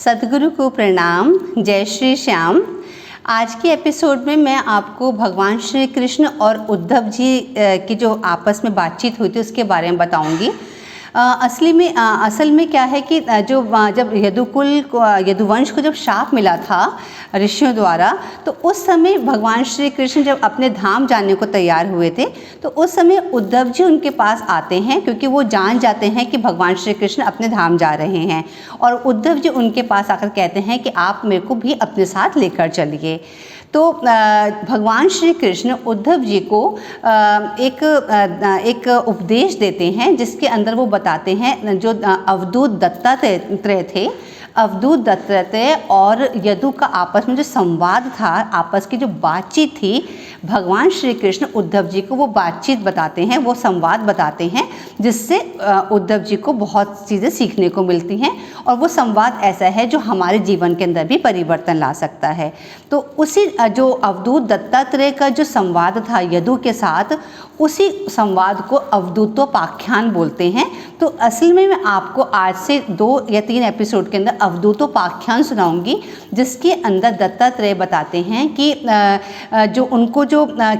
सद्गुरु को प्रणाम। जय श्री श्याम। आज के एपिसोड में मैं आपको भगवान श्री कृष्ण और उद्धव जी की जो आपस में बातचीत हुई थी उसके बारे में बताऊंगी। असल में क्या है कि जब यदुवंश को जब शाप मिला था ऋषियों द्वारा, तो उस समय भगवान श्री कृष्ण जब अपने धाम जाने को तैयार हुए थे, तो उस समय उद्धव जी उनके पास आते हैं, क्योंकि वो जान जाते हैं कि भगवान श्री कृष्ण अपने धाम जा रहे हैं। और उद्धव जी उनके पास आकर कहते हैं कि आप मेरे को भी अपने साथ लेकर चलिए। तो भगवान श्री कृष्ण उद्धव जी को एक उपदेश देते हैं, जिसके अंदर वो बताते हैं जो अवधूत दत्तात्रेय थे, अवधूत दत्तात्रेय और यदु का आपस में जो संवाद था, आपस की जो बातचीत थी, भगवान श्री कृष्ण उद्धव जी को वो बातचीत बताते हैं, वो संवाद बताते हैं, जिससे उद्धव जी को बहुत चीज़ें सीखने को मिलती हैं। और वो संवाद ऐसा है जो हमारे जीवन के अंदर भी परिवर्तन ला सकता है। तो उसी जो अवधूत दत्तात्रेय का जो संवाद था यदु के साथ, उसी संवाद को अवधूतोपाख्यान बोलते हैं। तो असल में मैं आपको आज से 2 या 3 एपिसोड के अंदर अवधूतोपाख्यान सुनाऊंगी, जिसके अंदर दत्तात्रेय बताते हैं कि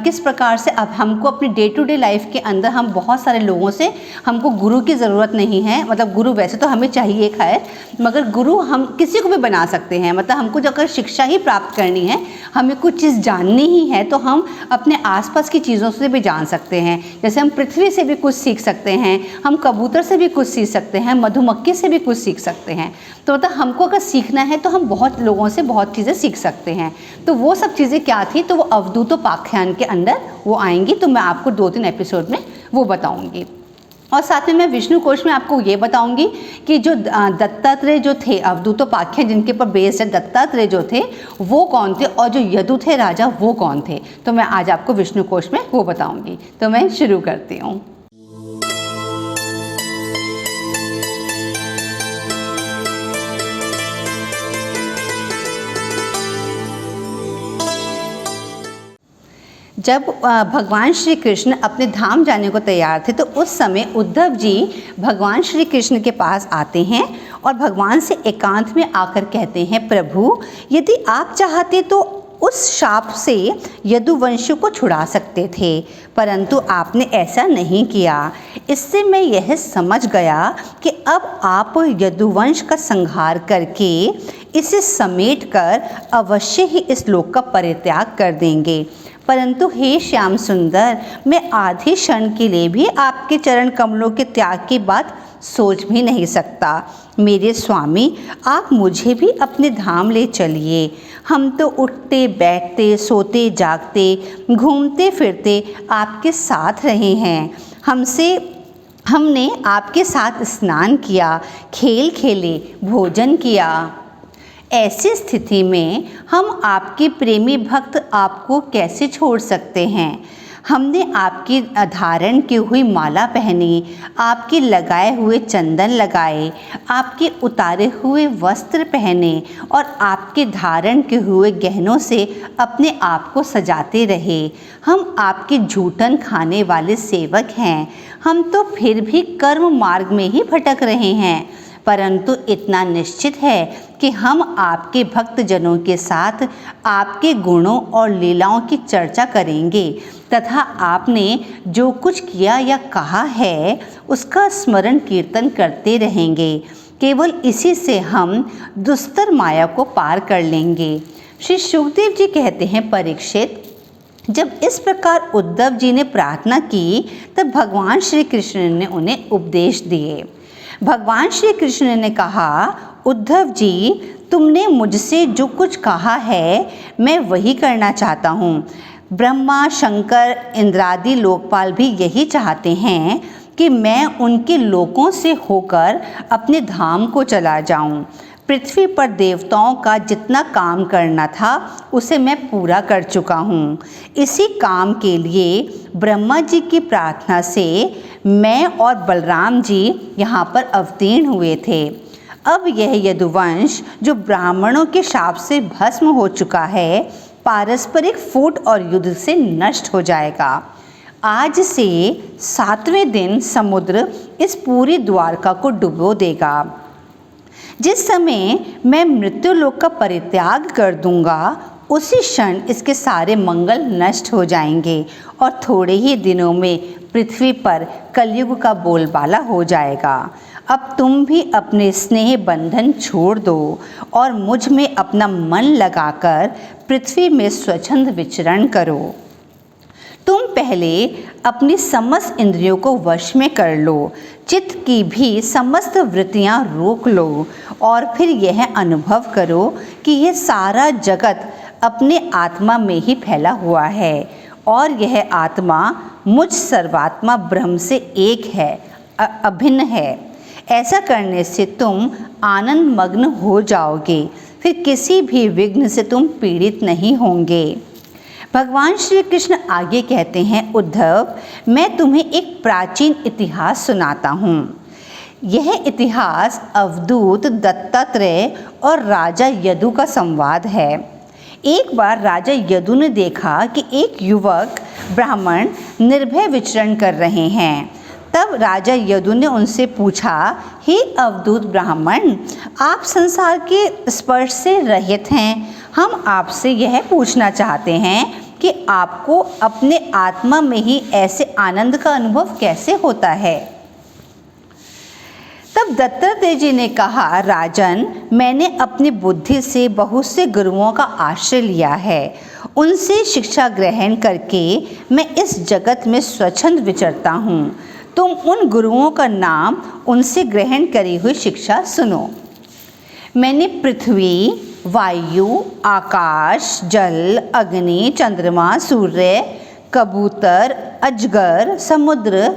किस प्रकार से अब हमको अपनी डे टू डे लाइफ के अंदर हम बहुत सारे लोगों से, हमको गुरु की ज़रूरत नहीं है। मतलब गुरु वैसे तो हमें चाहिए खैर, मगर गुरु हम किसी को भी बना सकते हैं। मतलब हमको जो अगर शिक्षा ही प्राप्त करनी है, हमें कुछ चीज़ जाननी ही है, तो हम अपने आसपास की चीज़ों से भी जान सकते हैं। जैसे हम पृथ्वी से भी कुछ सीख सकते हैं, हम कबूतर से भी कुछ सीख सकते हैं, मधुमक्खी से भी कुछ सीख सकते हैं। तो मतलब हमको अगर सीखना है तो हम बहुत लोगों से बहुत चीज़ें सीख सकते हैं। तो वो सब चीज़ें क्या थी, तो वो अवधूतोपाख्यान के अंदर वो आएंगी। तो मैं आपको 2-3 एपिसोड में वो बताऊंगी। और साथ में मैं विष्णु कोश में आपको ये बताऊंगी कि जो दत्तात्रेय जो थे, अवधूतोपाख्यान जिनके ऊपर बेस्ड है, दत्तात्रेय जो थे वो कौन थे, और जो यदु थे राजा वो कौन थे। तो मैं आज आपको विष्णु कोश में वो बताऊंगी। तो मैं शुरू करती हूँ। जब भगवान श्री कृष्ण अपने धाम जाने को तैयार थे, तो उस समय उद्धव जी भगवान श्री कृष्ण के पास आते हैं और भगवान से एकांत में आकर कहते हैं, प्रभु यदि आप चाहते तो उस शाप से यदुवंश को छुड़ा सकते थे, परंतु आपने ऐसा नहीं किया। इससे मैं यह समझ गया कि अब आप यदुवंश का संहार करके इसे समेटकर अवश्य ही इस लोक का परित्याग कर देंगे। परंतु हे श्याम सुंदर, मैं आधे क्षण के लिए भी आपके चरण कमलों के त्याग की बात सोच भी नहीं सकता। मेरे स्वामी, आप मुझे भी अपने धाम ले चलिए। हम तो उठते बैठते, सोते जागते, घूमते फिरते आपके साथ रहे हैं। हमने आपके साथ स्नान किया, खेल खेले, भोजन किया। ऐसी स्थिति में हम आपके प्रेमी भक्त आपको कैसे छोड़ सकते हैं। हमने आपकी धारण की हुई माला पहनी, आपके लगाए हुए चंदन लगाए, आपके उतारे हुए वस्त्र पहने और आपके धारण के हुए गहनों से अपने आप को सजाते रहे। हम आपके झूठन खाने वाले सेवक हैं। हम तो फिर भी कर्म मार्ग में ही भटक रहे हैं, परंतु इतना निश्चित है कि हम आपके भक्तजनों के साथ आपके गुणों और लीलाओं की चर्चा करेंगे तथा आपने जो कुछ किया या कहा है उसका स्मरण कीर्तन करते रहेंगे। केवल इसी से हम दुस्तर माया को पार कर लेंगे। श्री सुखदेव जी कहते हैं, परीक्षित, जब इस प्रकार उद्धव जी ने प्रार्थना की, तब भगवान श्री कृष्ण ने उन्हें उपदेश दिए। भगवान श्री कृष्ण ने कहा, उद्धव जी, तुमने मुझसे जो कुछ कहा है मैं वही करना चाहता हूँ। ब्रह्मा, शंकर, इंद्रादि लोकपाल भी यही चाहते हैं कि मैं उनके लोकों से होकर अपने धाम को चला जाऊँ। पृथ्वी पर देवताओं का जितना काम करना था उसे मैं पूरा कर चुका हूँ। इसी काम के लिए ब्रह्मा जी की प्रार्थना से मैं और बलराम जी यहाँ पर अवतीर्ण हुए थे। अब यह यदुवंश जो ब्राह्मणों के शाप से भस्म हो चुका है, पारस्परिक फूट और युद्ध से नष्ट हो जाएगा। आज से 7वें दिन समुद्र इस पूरी द्वारका को डुबो देगा। जिस समय मैं मृत्युलोक का परित्याग कर दूंगा उसी क्षण इसके सारे मंगल नष्ट हो जाएंगे और थोड़े ही दिनों में पृथ्वी पर कलयुग का बोलबाला हो जाएगा। अब तुम भी अपने स्नेह बंधन छोड़ दो और मुझ में अपना मन लगाकर पृथ्वी में स्वच्छंद विचरण करो। तुम पहले अपनी समस्त इंद्रियों को वश में कर लो, चित्त की भी समस्त वृत्तियां रोक लो और फिर यह अनुभव करो कि यह सारा जगत अपने आत्मा में ही फैला हुआ है और यह आत्मा मुझ सर्वात्मा ब्रह्म से एक है, अभिन्न है। ऐसा करने से तुम आनंद मग्न हो जाओगे, फिर किसी भी विघ्न से तुम पीड़ित नहीं होंगे। भगवान श्री कृष्ण आगे कहते हैं, उद्धव, मैं तुम्हें एक प्राचीन इतिहास सुनाता हूँ। यह इतिहास अवधूत, दत्तात्रेय और राजा यदु का संवाद है। एक बार राजा यदु ने देखा कि एक युवक ब्राह्मण निर्भय विचरण कर रहे हैं। तब राजा यदु ने उनसे पूछा, हे अवधूत ब्राह्मण, आप संसार के स्पर्श से रहित हैं। हम आपसे यह पूछना चाहते हैं कि आपको अपने आत्मा में ही ऐसे आनंद का अनुभव कैसे होता है। तब दत्तात्रेय जी ने कहा, राजन, मैंने अपनी बुद्धि से बहुत से गुरुओं का आश्रय लिया है। उनसे शिक्षा ग्रहण करके मैं इस जगत में स्वच्छंद विचरता हूँ। तुम उन गुरुओं का नाम, उनसे ग्रहण करी हुई शिक्षा सुनो। मैंने पृथ्वी, वायु, आकाश, जल, अग्नि, चंद्रमा, सूर्य, कबूतर, अजगर, समुद्र,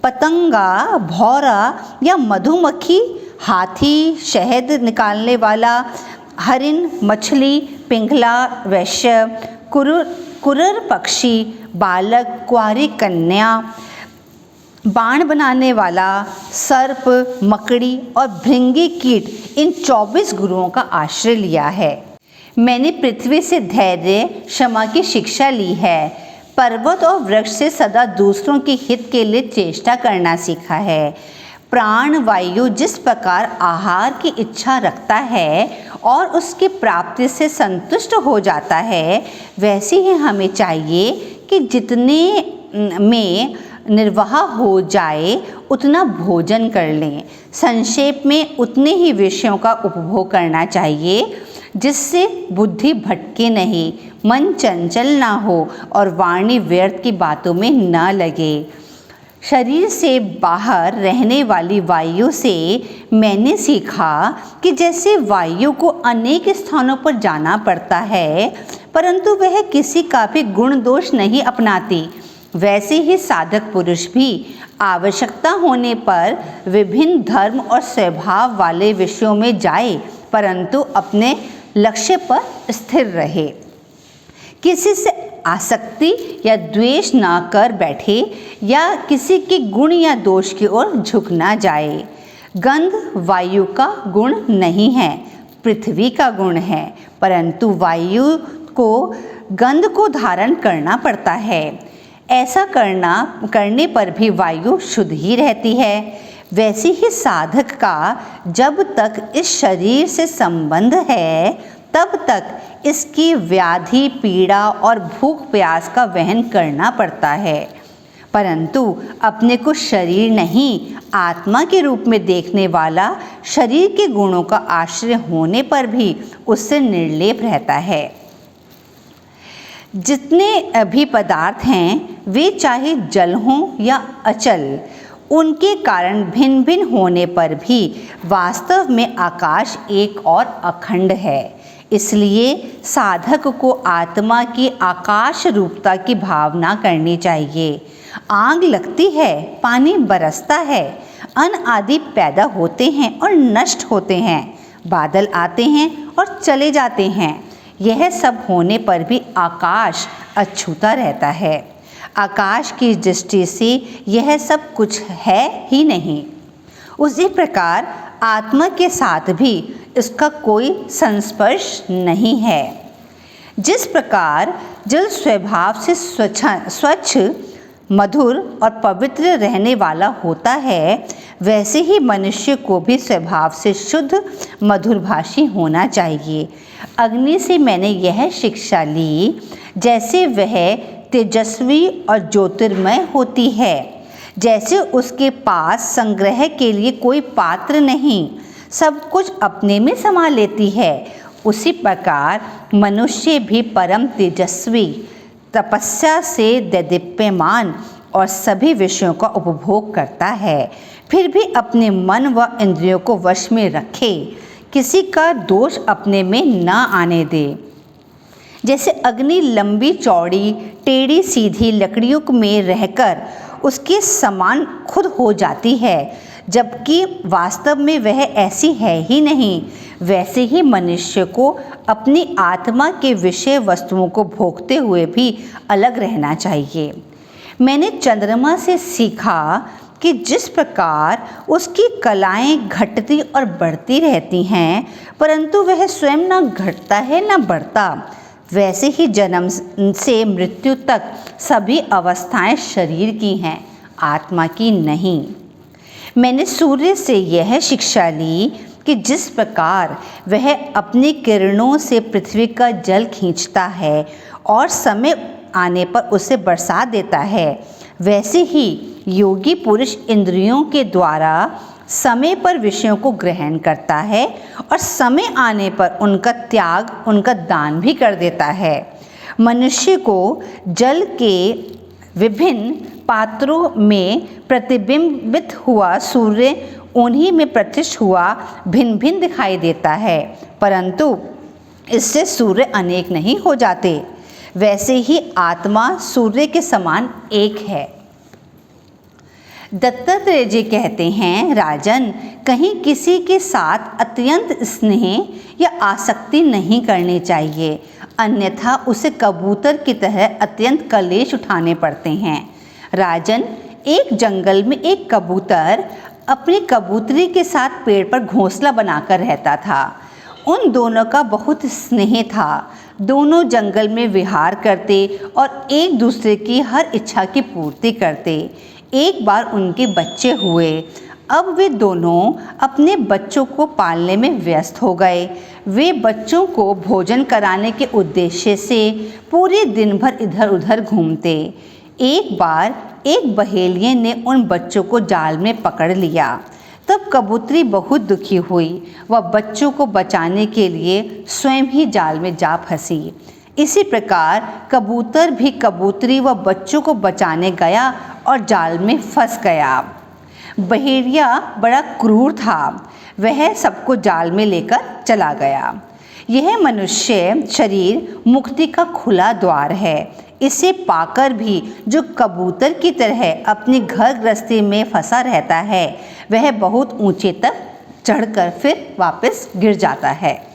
पतंगा, भौरा या मधुमक्खी, हाथी, शहद निकालने वाला, हरिण, मछली, पिंगला, वैश्य, कुरर पक्षी, बालक, कुंवारी कन्या, बाण बनाने वाला, सर्प, मकड़ी और भृंगी कीट, इन 24 गुरुओं का आश्रय लिया है। मैंने पृथ्वी से धैर्य, क्षमा की शिक्षा ली है। पर्वत और वृक्ष से सदा दूसरों के हित के लिए चेष्टा करना सीखा है। प्राण वायु जिस प्रकार आहार की इच्छा रखता है और उसकी प्राप्ति से संतुष्ट हो जाता है, वैसे ही हमें चाहिए कि जितने में निर्वाह हो जाए उतना भोजन कर लें। संक्षेप में उतने ही विषयों का उपभोग करना चाहिए जिससे बुद्धि भटके नहीं, मन चंचल ना हो और वाणी व्यर्थ की बातों में न लगे। शरीर से बाहर रहने वाली वायु से मैंने सीखा कि जैसे वायु को अनेक स्थानों पर जाना पड़ता है परंतु वह किसी का भी गुण दोष नहीं अपनाती, वैसे ही साधक पुरुष भी आवश्यकता होने पर विभिन्न धर्म और स्वभाव वाले विषयों में जाए परंतु अपने लक्ष्य पर स्थिर रहे। किसी से आसक्ति या द्वेष ना कर बैठे या किसी के गुण या दोष की ओर झुक ना जाए। गंध वायु का गुण नहीं है, पृथ्वी का गुण है, परंतु वायु को गंध को धारण करना पड़ता है। ऐसा करने पर भी वायु शुद्ध ही रहती है। वैसे ही साधक का जब तक इस शरीर से संबंध है तब तक इसकी व्याधि, पीड़ा और भूख प्यास का वहन करना पड़ता है, परंतु अपने को शरीर नहीं आत्मा के रूप में देखने वाला शरीर के गुणों का आश्रय होने पर भी उससे निर्लेप रहता है। जितने भी पदार्थ हैं वे चाहे जल हों या अचल, उनके कारण भिन्न भिन्न होने पर भी वास्तव में आकाश एक और अखंड है। इसलिए साधक को आत्मा की आकाश रूपता की भावना करनी चाहिए। आग लगती है, पानी बरसता है, अन्न आदि पैदा होते हैं और नष्ट होते हैं, बादल आते हैं और चले जाते हैं, यह सब होने पर भी आकाश अछूता रहता है। आकाश की दृष्टि से यह सब कुछ है ही नहीं। उसी प्रकार आत्मा के साथ भी इसका कोई संस्पर्श नहीं है। जिस प्रकार जल स्वभाव से स्वच्छ, मधुर और पवित्र रहने वाला होता है, वैसे ही मनुष्य को भी स्वभाव से शुद्ध मधुरभाषी होना चाहिए। अग्नि से मैंने यह शिक्षा ली, जैसे वह तेजस्वी और ज्योतिर्मय होती है, जैसे उसके पास संग्रह के लिए कोई पात्र नहीं, सब कुछ अपने में समा लेती है, उसी प्रकार मनुष्य भी परम तेजस्वी, तपस्या से दैदीप्यमान और सभी विषयों का उपभोग करता है, फिर भी अपने मन व इंद्रियों को वश में रखे, किसी का दोष अपने में न आने दे। जैसे अग्नि लंबी चौड़ी टेढ़ी सीधी लकड़ियों में रहकर उसके समान खुद हो जाती है, जबकि वास्तव में वह ऐसी है ही नहीं, वैसे ही मनुष्य को अपनी आत्मा के विषय वस्तुओं को भोगते हुए भी अलग रहना चाहिए। मैंने चंद्रमा से सीखा कि जिस प्रकार उसकी कलाएं घटती और बढ़ती रहती हैं, परंतु वह स्वयं न घटता है न बढ़ता, वैसे ही जन्म से मृत्यु तक सभी अवस्थाएं शरीर की हैं, आत्मा की नहीं। मैंने सूर्य से यह शिक्षा ली कि जिस प्रकार वह अपनी किरणों से पृथ्वी का जल खींचता है और समय आने पर उसे बरसा देता है, वैसे ही योगी पुरुष इंद्रियों के द्वारा समय पर विषयों को ग्रहण करता है और समय आने पर उनका त्याग, उनका दान भी कर देता है। मनुष्य को जल के विभिन्न पात्रों में प्रतिबिंबित हुआ सूर्य उन्हीं में प्रतिष्ठित हुआ भिन्न भिन्न दिखाई देता है, परंतु इससे सूर्य अनेक नहीं हो जाते। वैसे ही आत्मा सूर्य के समान एक है। दत्तात्रेय जी कहते हैं, राजन, कहीं किसी के साथ अत्यंत स्नेह या आसक्ति नहीं करनी चाहिए, अन्यथा उसे कबूतर की तरह अत्यंत कलेश उठाने पड़ते हैं। राजन, एक जंगल में एक कबूतर अपनी कबूतरी के साथ पेड़ पर घोंसला बनाकर रहता था। उन दोनों का बहुत स्नेह था। दोनों जंगल में विहार करते और एक दूसरे की हर इच्छा की पूर्ति करते। एक बार उनके बच्चे हुए। अब वे दोनों अपने बच्चों को पालने में व्यस्त हो गए। वे बच्चों को भोजन कराने के उद्देश्य से पूरे दिन भर इधर उधर घूमते। एक बार एक बहेलिये ने उन बच्चों को जाल में पकड़ लिया। तब कबूतरी बहुत दुखी हुई। वह बच्चों को बचाने के लिए स्वयं ही जाल में जा फंसी। इसी प्रकार कबूतर भी कबूतरी व बच्चों को बचाने गया और जाल में फंस गया। बहेलिया बड़ा क्रूर था। वह सबको जाल में लेकर चला गया। यह मनुष्य शरीर मुक्ति का खुला द्वार है। इसे पाकर भी जो कबूतर की तरह अपनी घर गृहस्थी में फंसा रहता है, वह बहुत ऊंचे तक चढ़कर फिर वापस गिर जाता है।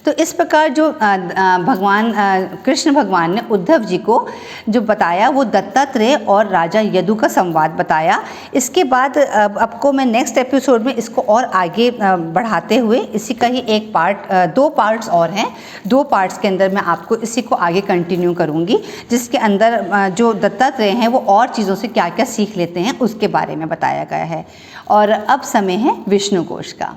तो इस प्रकार जो भगवान कृष्ण भगवान ने उद्धव जी को जो बताया, वो दत्तात्रेय और राजा यदु का संवाद बताया। इसके बाद आपको मैं नेक्स्ट एपिसोड में इसको और आगे बढ़ाते हुए इसी का ही एक पार्ट, 2 पार्ट्स और हैं, 2 पार्ट्स के अंदर मैं आपको इसी को आगे कंटिन्यू करूँगी, जिसके अंदर जो दत्तात्रेय हैं वो और चीज़ों से क्या क्या सीख लेते हैं उसके बारे में बताया गया है। और अब समय है विष्णु कोश का।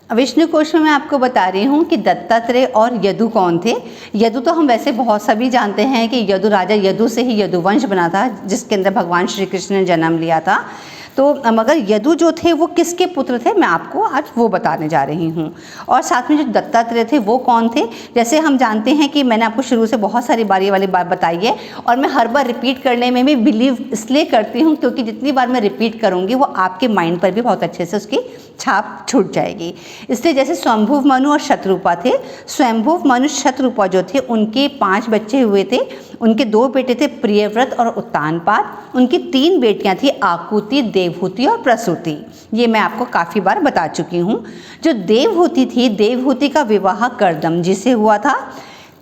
विष्णु कोश में मैं आपको बता रही हूँ कि दत्तात्रेय और यदु कौन थे। यदु तो हम वैसे बहुत सभी जानते हैं कि यदु राजा यदु से ही यदुवंश बना था, जिसके अंदर भगवान श्री कृष्ण ने जन्म लिया था। तो मगर यदु जो थे वो किसके पुत्र थे, मैं आपको आज वो बताने जा रही हूँ। और साथ में जो दत्तात्रेय थे वो कौन थे, जैसे हम जानते हैं कि मैंने आपको शुरू से बहुत सारी बारी वाली बात बताई है और मैं हर बार रिपीट करने में भी बिलीव इसलिए करती हूँ क्योंकि जितनी बार मैं रिपीट करूँगी वो आपके माइंड पर भी बहुत अच्छे से उसकी छाप छूट जाएगी। इसलिए जैसे स्वयंभुव मनु और शतरूपा थे। स्वयंभुव मनु शतरूपा जो थे उनके 5 बच्चे हुए थे। उनके 2 बेटे थे प्रियव्रत और उत्तानपाद। उनकी 3 बेटियां थी आकुति, देवहूति और प्रसूति। ये मैं आपको काफ़ी बार बता चुकी हूँ। जो देवहूति थी, देवहूति का विवाह कर्दमजी से हुआ था।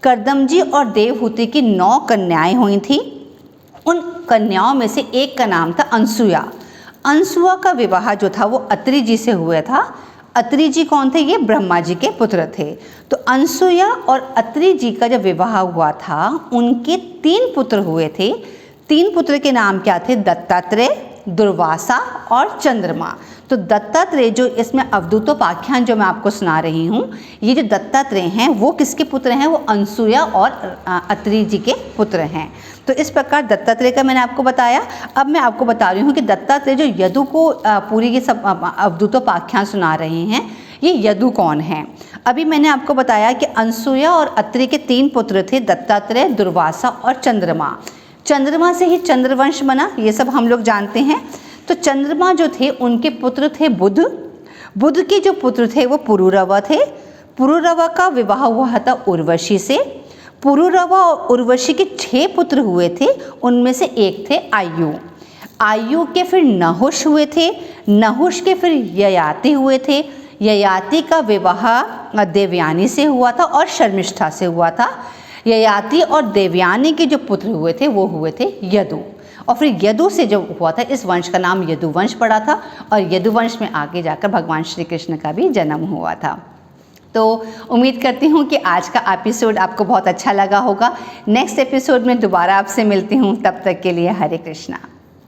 कर्दमजी और देवहूति की 9 कन्याएं हुई थी। उन कन्याओं में से एक का नाम था अनसुया। अनसुआ का विवाह जो था वो अत्रि जी से हुआ था। अत्रि जी कौन थे, ये ब्रह्मा जी के पुत्र थे। तो अनसुया और अत्रि जी का जब विवाह हुआ था, उनके 3 पुत्र हुए थे। 3 पुत्र के नाम क्या थे, दत्तात्रेय, दुर्वासा और चंद्रमा। तो दत्तात्रेय जो इसमें अवधूतोपाख्यान जो मैं आपको सुना रही हूँ, ये जो दत्तात्रेय हैं वो किसके पुत्र हैं? वो अनसुया और अत्रि जी के पुत्र हैं। तो इस प्रकार दत्तात्रेय का मैंने आपको बताया। अब मैं आपको बता रही हूँ कि दत्तात्रेय जो यदु को पूरी ये सब अवधूतोपाख्यान सुना रहे हैं, ये यदु कौन हैं? अभी मैंने आपको बताया कि अनसुया और अत्रि के 3 पुत्र थे, दत्तात्रेय, दुर्वासा और चंद्रमा। चंद्रमा से ही चंद्रवंश बना, ये सब हम लोग जानते हैं। तो चंद्रमा जो थे उनके पुत्र थे बुध। बुध के जो पुत्र थे वो पुरुरवा थे। पुरुरवा का विवाह हुआ था उर्वशी से। पुरुरवा और उर्वशी के 6 पुत्र हुए थे, उनमें से एक थे आयु। आयु के फिर नहुष हुए थे, नहुष के फिर ययाति हुए थे। ययाति का विवाह देवयानी से हुआ था और शर्मिष्ठा से हुआ था। ययाति और देवयानी के जो पुत्र हुए थे वो हुए थे यदु। और फिर यदु से जो हुआ था, इस वंश का नाम यदुवंश पड़ा था और यदुवंश में आगे जाकर भगवान श्री कृष्ण का भी जन्म हुआ था। तो उम्मीद करती हूँ कि आज का एपिसोड आपको बहुत अच्छा लगा होगा। नेक्स्ट एपिसोड में दोबारा आपसे मिलती हूँ, तब तक के लिए हरे कृष्णा।